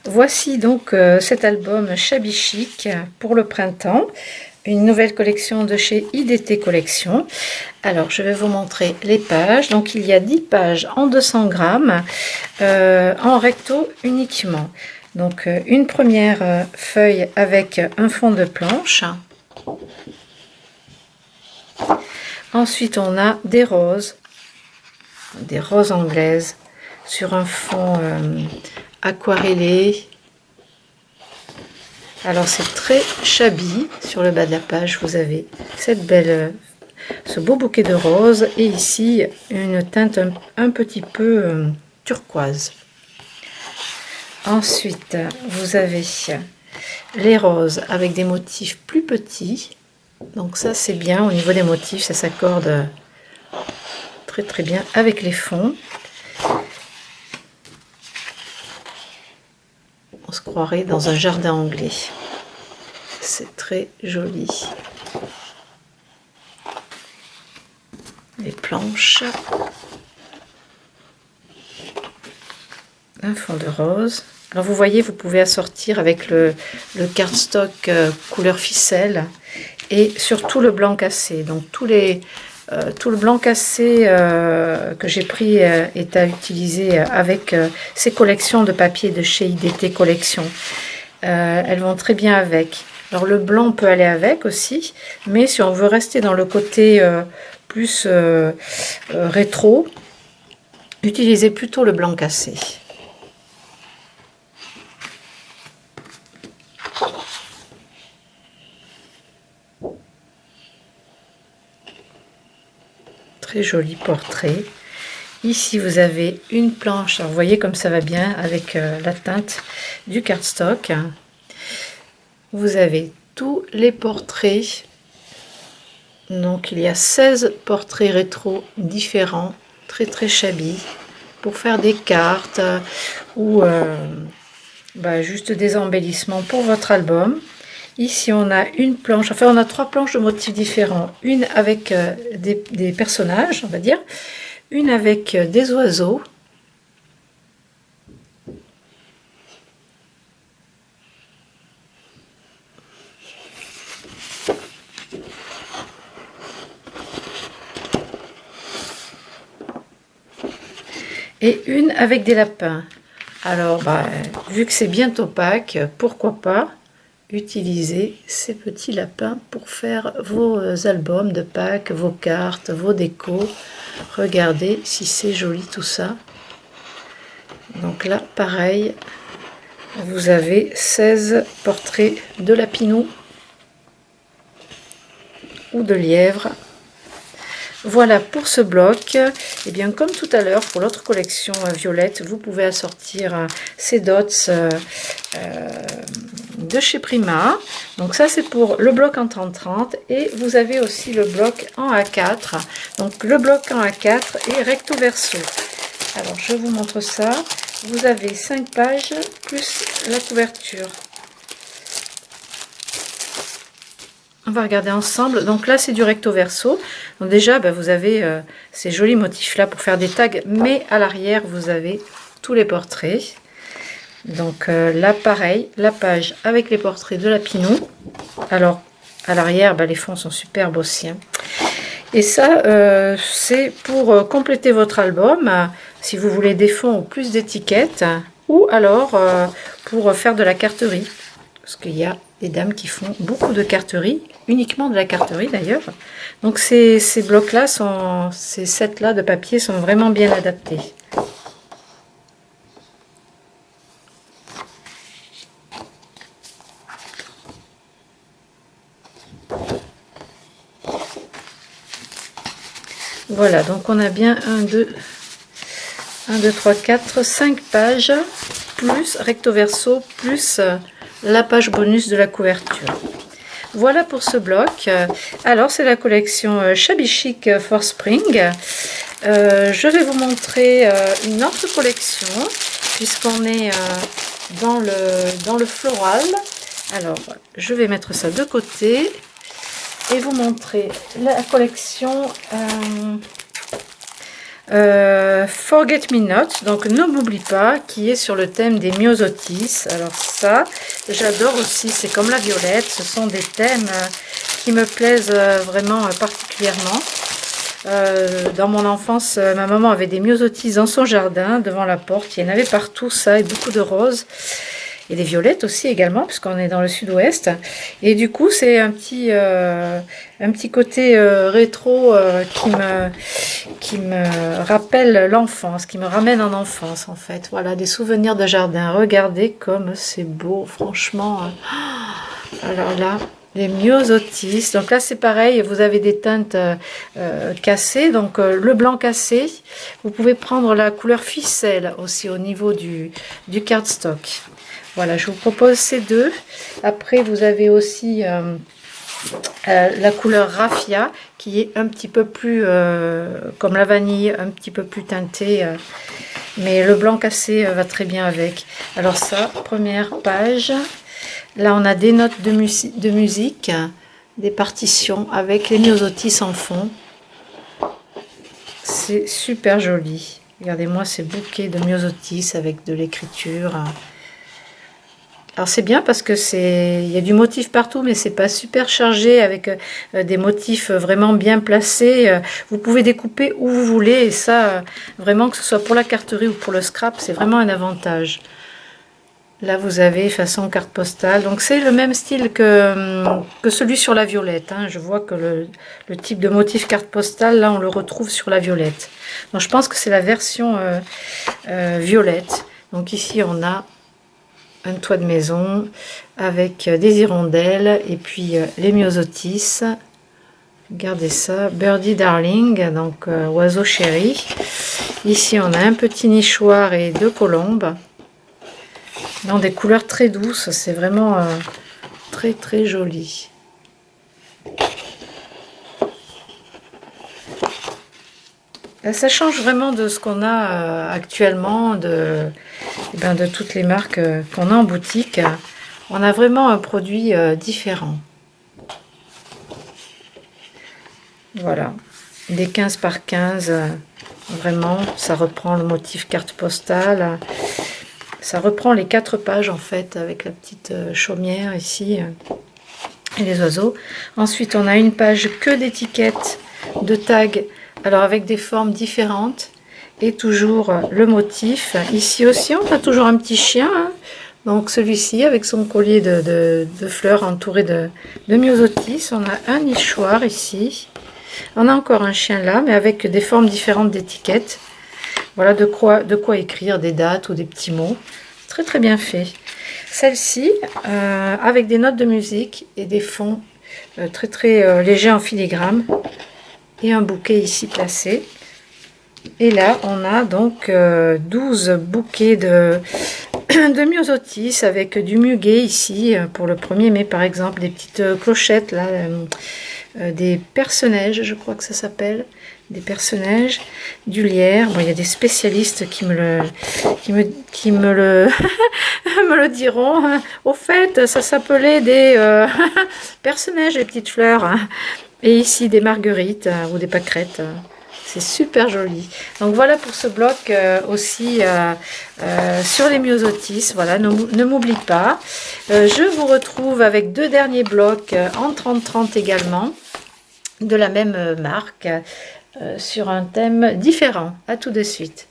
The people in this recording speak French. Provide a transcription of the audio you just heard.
Voici donc cet album Shabby Chic pour le printemps, une nouvelle collection de chez IDT Collection. Alors je vais vous montrer les pages. Donc il y a 10 pages en 200 grammes en recto uniquement. Donc une première feuille avec un fond de planche. Ensuite on a des roses anglaises sur un fond aquarellé. Alors c'est très shabby. Sur le bas de la page vous avez ce beau bouquet de roses et ici une teinte un petit peu turquoise. Ensuite vous avez les roses avec des motifs plus petits, donc ça c'est bien au niveau des motifs, ça s'accorde très très bien avec les fonds. On se croirait dans un jardin anglais. C'est très joli. Les planches. Un fond de rose. Alors vous voyez, vous pouvez assortir avec le cardstock couleur ficelle et surtout le blanc cassé. Donc tout le blanc cassé que j'ai pris est à utiliser avec ces collections de papier de chez IDT Collection. Elles vont très bien avec. Alors le blanc peut aller avec aussi, mais si on veut rester dans le côté plus rétro, utilisez plutôt le blanc cassé. Très joli portrait. Ici vous avez une planche, alors vous voyez comme ça va bien avec la teinte du cardstock. Vous avez tous les portraits, donc il y a 16 portraits rétro différents, très très shabby, pour faire des cartes ou juste des embellissements pour votre album. Ici on a une planche, enfin on a 3 planches de motifs différents, une avec des personnages, on va dire, une avec des oiseaux, et une avec des lapins. Alors vu que c'est bien opaque, pourquoi pas utiliser ces petits lapins pour faire vos albums de Pâques, vos cartes, vos décos. Regardez si c'est joli tout ça. Donc là pareil, vous avez 16 portraits de lapinous ou de lièvres. Voilà pour ce bloc. Et bien comme tout à l'heure pour l'autre collection violette, vous pouvez assortir ces dots de chez Prima. Donc ça c'est pour le bloc en 30-30 et vous avez aussi le bloc en A4. Donc le bloc en A4 est recto verso. Alors je vous montre ça. Vous avez 5 pages plus la couverture. On va regarder ensemble. Donc là c'est du recto verso. Donc déjà vous avez ces jolis motifs là pour faire des tags, mais à l'arrière vous avez tous les portraits. Donc là pareil, la page avec les portraits de lapinous. Alors à l'arrière les fonds sont superbes aussi, hein. Et ça c'est pour compléter votre album, si vous voulez des fonds ou plus d'étiquettes, ou alors pour faire de la carterie, parce qu'il y a des dames qui font beaucoup de carterie, uniquement de la carterie d'ailleurs. Donc ces blocs là ces sets là de papier sont vraiment bien adaptés. Voilà, donc on a bien 1, 2, 3, 4, 5 pages, plus recto verso, plus la page bonus de la couverture. Voilà pour ce bloc. Alors c'est la collection Shabby Chic for Spring. Je vais vous montrer une autre collection, puisqu'on est dans le floral. Alors je vais mettre ça de côté et vous montrer la collection Forget Me Not, donc ne m'oublie pas, qui est sur le thème des myosotis. Alors ça, j'adore aussi, c'est comme la violette, ce sont des thèmes qui me plaisent vraiment particulièrement. Dans mon enfance, ma maman avait des myosotis dans son jardin, devant la porte, il y en avait partout ça, et beaucoup de roses. Et des violettes aussi également, puisqu'on est dans le sud-ouest. Et du coup, c'est un petit côté rétro qui me rappelle l'enfance, qui me ramène en enfance en fait. Voilà, des souvenirs de jardin. Regardez comme c'est beau, franchement. Alors là, les myosotis. Donc là, c'est pareil, vous avez des teintes cassées. Donc le blanc cassé, vous pouvez prendre la couleur ficelle aussi au niveau du cardstock. Voilà, je vous propose ces deux. Après, vous avez aussi la couleur raffia qui est un petit peu plus comme la vanille, un petit peu plus teintée. Mais le blanc cassé va très bien avec. Alors ça, première page. Là, on a des notes de musique, des partitions avec les myosotis en fond. C'est super joli. Regardez-moi ces bouquets de myosotis avec de l'écriture. Alors c'est bien parce que il y a du motif partout, mais c'est pas super chargé avec des motifs vraiment bien placés. Vous pouvez découper où vous voulez et ça, vraiment que ce soit pour la carterie ou pour le scrap, c'est vraiment un avantage. Là vous avez façon carte postale, donc c'est le même style que celui sur la violette. Hein. Je vois que le type de motif carte postale, là on le retrouve sur la violette. Donc je pense que c'est la version violette. Donc ici on a un toit de maison avec des hirondelles et puis les myosotis. Regardez ça, Birdie Darling, donc oiseau chéri. Ici on a un petit nichoir et deux colombes dans des couleurs très douces, c'est vraiment très très joli. Là, ça change vraiment de ce qu'on a actuellement, de toutes les marques qu'on a en boutique. On a vraiment un produit différent. Voilà, des 15 par 15, vraiment, ça reprend le motif carte postale. Ça reprend les 4 pages en fait, avec la petite chaumière ici et les oiseaux. Ensuite, on a une page que d'étiquettes, de tags, alors avec des formes différentes et toujours le motif. Ici aussi, on a toujours un petit chien, hein. Donc celui-ci avec son collier de fleurs entouré de myosotis. On a un nichoir ici. On a encore un chien là, mais avec des formes différentes d'étiquettes. Voilà de quoi écrire des dates ou des petits mots. Très très bien fait. Celle-ci, avec des notes de musique et des fonds très très légers en filigrane. Et un bouquet ici placé. Et là, on a donc 12 bouquets de myosotis avec du muguet ici pour le 1er mai par exemple. Des petites clochettes là, des perce-neige, je crois que ça s'appelle. Des perce-neige, du lierre. Bon, il y a des spécialistes qui me le me le diront. Au fait, ça s'appelait des perce-neige, les petites fleurs. Et ici des marguerites ou des pâquerettes. C'est super joli. Donc voilà pour ce bloc aussi sur les myosotis. Voilà, ne m'oublie pas. Je vous retrouve avec 2 derniers blocs en 30-30 également, de la même marque. Sur un thème différent. À tout de suite.